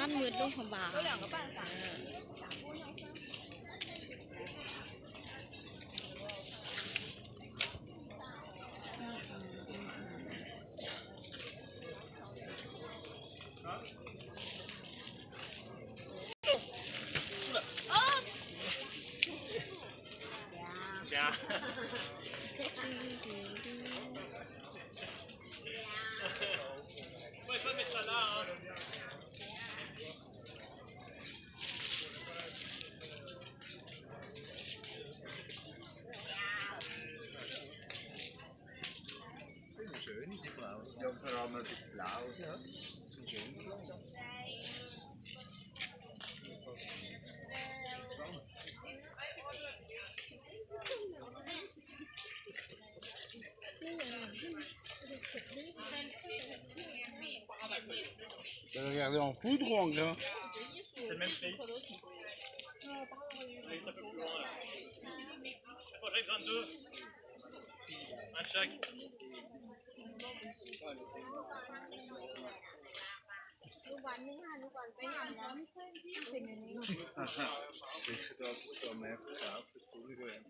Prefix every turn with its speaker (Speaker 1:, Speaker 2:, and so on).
Speaker 1: มันมืดลงพอบาง
Speaker 2: Ja. Moi, je vais mettre ça là. Hein.
Speaker 3: Schön, die Blau. Ja, vor allem das Blau. Ja. So schön.
Speaker 4: Ça va regarder en poudre ou en gras?
Speaker 2: C'est le même prix. Allez, un peu plus loin. La prochaine 22. Un de chaque.
Speaker 1: วันนึงค่ะทุกวันไปหาน้ำเป็นอย่างนี้
Speaker 3: Sicher, dass es da mehr verkauft, Entschuldigung.